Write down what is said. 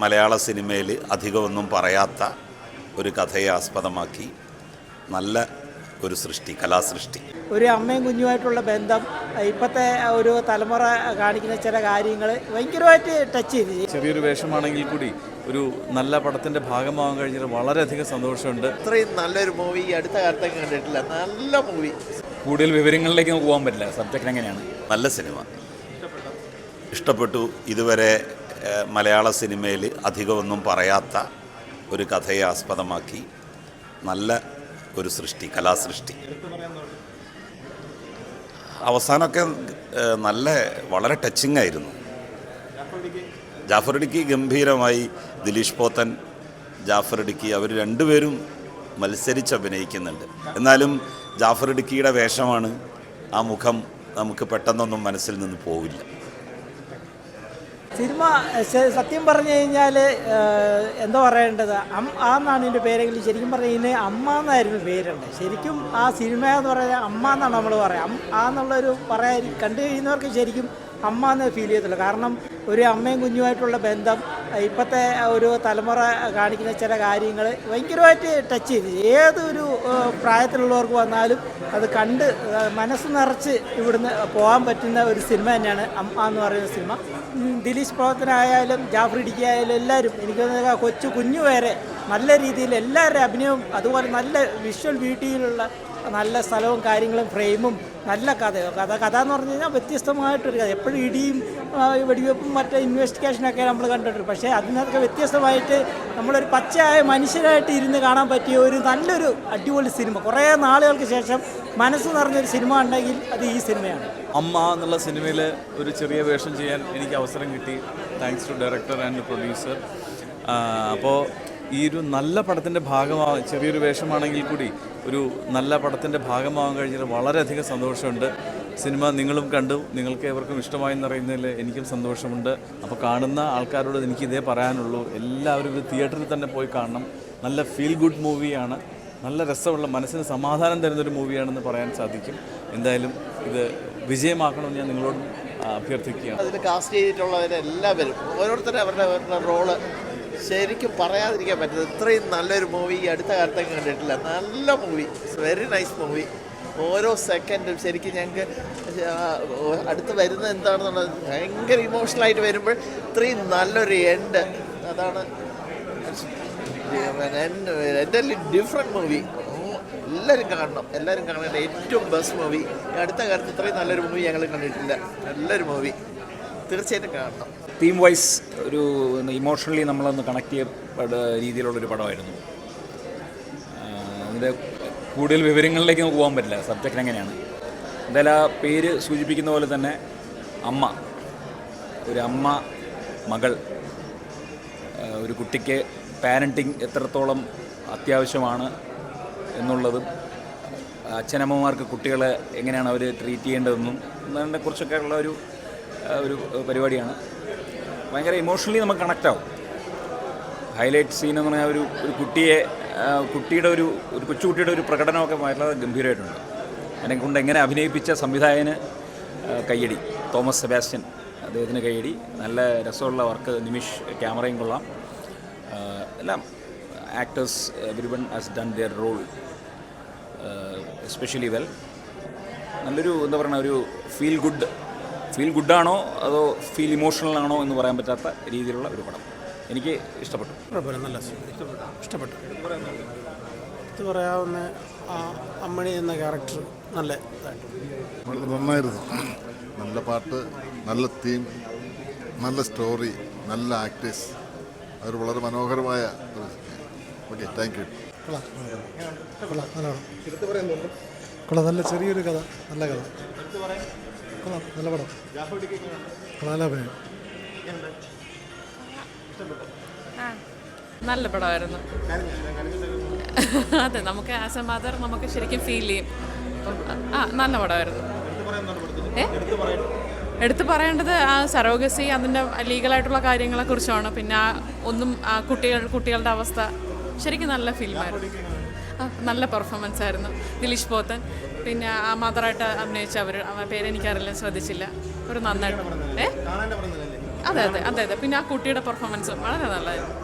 മലയാള സിനിമയിൽ അധികമൊന്നും പറയാത്ത ഒരു കഥയെ ആസ്പദമാക്കി നല്ല ഒരു സൃഷ്ടി, കലാസൃഷ്ടി. ഒരു അമ്മയും കുഞ്ഞുമായിട്ടുള്ള ബന്ധം ഇപ്പോഴത്തെ ഒരു തലമുറ കാണിക്കുന്ന ചില കാര്യങ്ങൾ ഭയങ്കരമായിട്ട് ടച്ച് ചെയ്ത്. ചെറിയൊരു വേഷമാണെങ്കിൽ കൂടി ഒരു നല്ല പടത്തിൻ്റെ ഭാഗമാകാൻ കഴിഞ്ഞാൽ വളരെയധികം സന്തോഷമുണ്ട്. ഇത്രയും നല്ലൊരു മൂവി അടുത്ത കാലത്തൊക്കെ കണ്ടിട്ടില്ല. നല്ല മൂവി. കൂടുതൽ വിവരങ്ങളിലേക്ക് പോകാൻ പറ്റില്ല. സബ്ജക്റ്റ് എങ്ങനെയാണ്? നല്ല സിനിമ, ഇഷ്ടപ്പെട്ടു. ഇതുവരെ മലയാള സിനിമയിൽ അധികമൊന്നും പറയാത്ത ഒരു കഥയെ ആസ്പദമാക്കി നല്ല ഒരു സൃഷ്ടി, കലാസൃഷ്ടി. അവസാനമൊക്കെ വളരെ ടച്ചിങ് ആയിരുന്നു. ജാഫർ ഇടുക്കി ഗംഭീരമായി, ദിലീഷ് പോത്തൻ, ജാഫർ ഇടുക്കി അവർ രണ്ടുപേരും മത്സരിച്ച് അഭിനയിക്കുന്നുണ്ട്. എന്നാലും ജാഫർ ഇടുക്കിയുടെ വേഷമാണ്, ആ മുഖം നമുക്ക് പെട്ടെന്നൊന്നും മനസ്സിൽ നിന്ന് പോവില്ല. സിനിമ സത്യം പറഞ്ഞു കഴിഞ്ഞാൽ എന്താ പറയേണ്ടത്, എന്നാണ് ഇതിൻ്റെ പേരെങ്കിലും ശരിക്കും പറഞ്ഞു കഴിഞ്ഞാൽ അമ്മ എന്നായിരുന്നു പേരുണ്ട്. ശരിക്കും ആ സിനിമ എന്ന് പറയുന്നത് അമ്മ എന്നാണ് നമ്മൾ പറയാം. എന്നുള്ളൊരു കണ്ടു കഴിയുന്നവർക്ക് ശരിക്കും അമ്മ എന്ന് ഫീൽ ചെയ്യത്തുള്ളൂ. കാരണം ഒരു അമ്മയും കുഞ്ഞുമായിട്ടുള്ള ബന്ധം ഇപ്പോഴത്തെ ഒരു തലമുറ കാണിക്കുന്ന ചില കാര്യങ്ങൾ ഭയങ്കരമായിട്ട് ടച്ച് ചെയ്ത് ഏതൊരു പ്രായത്തിലുള്ളവർക്ക് വന്നാലും അത് കണ്ട് മനസ്സ് നിറച്ച് ഇവിടുന്ന് പോകാൻ പറ്റുന്ന ഒരു സിനിമ തന്നെയാണ് അമ്മ എന്ന് പറയുന്ന സിനിമ. ദിലീഷ് പ്രവർത്തനായാലും ജാഫർ ഇടുക്കി ആയാലും എല്ലാവരും എനിക്ക് കുഞ്ഞു വരെ നല്ല രീതിയിൽ എല്ലാവരുടെ അഭിനയവും, അതുപോലെ നല്ല വിഷ്വൽ ബ്യൂട്ടിയിലുള്ള നല്ല സ്ഥലവും കാര്യങ്ങളും ഫ്രെയിമും നല്ല കഥ എന്ന് പറഞ്ഞു കഴിഞ്ഞാൽ വ്യത്യസ്തമായിട്ടൊരു കഥ. എപ്പോഴും ഇടിയും വെടിവെപ്പും മറ്റേ ഇൻവെസ്റ്റിഗേഷനൊക്കെ നമ്മൾ കണ്ടിട്ടുണ്ട്. പക്ഷേ അതിനൊക്കെ വ്യത്യസ്തമായിട്ട് നമ്മളൊരു പച്ചയായ മനുഷ്യരായിട്ട് ഇരുന്ന് കാണാൻ പറ്റിയ ഒരു നല്ലൊരു അടിപൊളി സിനിമ. കുറേ നാളുകൾക്ക് ശേഷം മനസ്സ് നിറഞ്ഞൊരു സിനിമ ഉണ്ടെങ്കിൽ അത് ഈ സിനിമയാണ്. അമ്മ എന്നുള്ള സിനിമയിൽ ഒരു ചെറിയ വേഷം ചെയ്യാൻ എനിക്ക് അവസരം കിട്ടി. Thanks to director and producer. അപ്പോൾ ഈ ഒരു നല്ല പടത്തിൻ്റെ ഭാഗമാകാൻ, ചെറിയൊരു വേഷമാണെങ്കിൽ കൂടി ഒരു നല്ല പടത്തിൻ്റെ ഭാഗമാകാൻ കഴിഞ്ഞാൽ വളരെയധികം സന്തോഷമുണ്ട്. സിനിമ നിങ്ങളും കണ്ടു, നിങ്ങൾക്ക് ഏവർക്കും ഇഷ്ടമായെന്ന് അറിയുന്നതിൽ എനിക്കും സന്തോഷമുണ്ട്. അപ്പോൾ കാണുന്ന ആൾക്കാരോട് എനിക്ക് ഇതേ പറയാനുള്ളൂ, എല്ലാവരും ഇത് തിയേറ്ററിൽ തന്നെ പോയി കാണണം. നല്ല ഫീൽ ഗുഡ് മൂവിയാണ്, നല്ല രസമുള്ള, മനസ്സിന് സമാധാനം തരുന്നൊരു മൂവിയാണെന്ന് പറയാൻ സാധിക്കും. എന്തായാലും ഇത് വിജയമാക്കണമെന്ന് ഞാൻ നിങ്ങളോടും അഭ്യർത്ഥിക്കുകയാണ്. അതിൽ കാസ്റ്റ് ചെയ്തിട്ടുള്ളവരെല്ലാവരും ഓരോരുത്തരും അവരുടെ റോള് ശരിക്കും പറയാതിരിക്കാൻ പറ്റുന്നത്. ഇത്രയും നല്ലൊരു മൂവി അടുത്ത കാലത്തൊക്കെ കണ്ടിട്ടില്ല. നല്ല മൂവി, വെരി നൈസ് മൂവി. ഓരോ സെക്കൻഡും ശരിക്കും ഞങ്ങൾക്ക് അടുത്ത് വരുന്നത് എന്താണെന്നുള്ളത് ഭയങ്കര ഇമോഷണലായിട്ട് വരുമ്പോൾ ഇത്രയും നല്ലൊരു എൻഡ്, അതാണ് എൻ്റെ ഡിഫറെൻറ്റ് മൂവി. എല്ലാവരും കാണേണ്ട ഏറ്റവും ബെസ്റ്റ് മൂവി. അടുത്ത കാലത്ത് ഇത്രയും നല്ലൊരു മൂവി ഞങ്ങൾ കണ്ടിട്ടില്ല. നല്ലൊരു മൂവി, തീർച്ചയായിട്ടും കാണണം. തീം വൈസ് ഒരു ഇമോഷണലി നമ്മളൊന്ന് കണക്ട് ചെയ്യപ്പെട്ട രീതിയിലുള്ളൊരു പടമായിരുന്നു. അതിൻ്റെ കൂടുതൽ വിവരങ്ങളിലേക്ക് പോകാൻ പറ്റില്ല. സബ്ജക്റ്റ് എങ്ങനെയാണ്? എന്തായാലും ആ പേര് സൂചിപ്പിക്കുന്ന പോലെ തന്നെ അമ്മ, ഒരു അമ്മ മകൾ, ഒരു കുട്ടിക്ക് പാരൻറ്റിങ് എത്രത്തോളം അത്യാവശ്യമാണ് എന്നുള്ളതും, അച്ഛനമ്മമാർക്ക് കുട്ടികളെ എങ്ങനെയാണ് അവർ ട്രീറ്റ് ചെയ്യേണ്ടതെന്നും അതിനെക്കുറിച്ചൊക്കെ ഉള്ള ഒരു പരിപാടിയാണ്. ഭയങ്കര ഇമോഷണലി നമുക്ക് കണക്റ്റ് ആവും. ഹൈലൈറ്റ് സീൻ എന്ന് പറഞ്ഞാൽ ഒരു കുട്ടിയുടെ ഒരു കൊച്ചുകുട്ടിയുടെ ഒരു പ്രകടനമൊക്കെ വളരെ ഗംഭീരമായിട്ടുണ്ട്. അതിനെക്കൊണ്ട് എങ്ങനെ അഭിനയിപ്പിച്ച സംവിധായകന് കയ്യടി, തോമസ് സെബാസ്റ്റ്യൻ, അദ്ദേഹത്തിന് കയ്യടി. നല്ല രസമുള്ള വർക്ക്. നിമിഷ് ക്യാമറയും കൊള്ളാം. എല്ലാം actors everyone has done their role especially well. നല്ലൊരു എന്താ പറയുക, ഒരു ഫീൽ ഗുഡാണോ അതോ ഫീൽ ഇമോഷണൽ ആണോ എന്ന് പറയാൻ പറ്റാത്ത രീതിയിലുള്ള ഒരു പടം. എനിക്ക് ഇഷ്ടപ്പെട്ടു. നല്ല ഇഷ്ടപ്പെട്ടു. ഇത് പറയാവുന്ന അമ്മണി എന്ന ക്യാരക്ടർ നല്ല നന്നായിരുന്നു. നല്ല പാട്ട്, നല്ല തീം, നല്ല സ്റ്റോറി, നല്ല ആക്ടേഴ്സ്. അവർ വളരെ മനോഹരമായ. Okay, thank you. കൊള്ളാം, നല്ല ചെറിയൊരു കഥ, നല്ല കഥ, കൊള്ളാം, നല്ല പടം, നല്ല അഭിനയം. നല്ല പടമായിരുന്നു. അതെ, നമുക്ക് ആസ് എ മദർ നമുക്ക് ശരിക്കും ഫീൽ ചെയ്യും. നല്ല പടമായിരുന്നു. എടുത്തു പറയേണ്ടത് ആ സറോഗസി, അതിൻ്റെ ലീഗലായിട്ടുള്ള കാര്യങ്ങളെക്കുറിച്ചാണ്. പിന്നെ കുട്ടികളുടെ അവസ്ഥ ശരിക്കും നല്ല ഫിലിമായിരുന്നു. നല്ല പെർഫോമൻസ് ആയിരുന്നു. ദിലീഷ് പോത്തൻ, പിന്നെ ആ മദറായിട്ട് അഭിനയിച്ച അവർ പേരെനിക്കറിയില്ല, ശ്രദ്ധിച്ചില്ല. ഒരു നന്നായിട്ട് അതെ അതെ അതെ അതെ പിന്നെ ആ കുട്ടിയുടെ പെർഫോമൻസും വളരെ നല്ലതായിരുന്നു.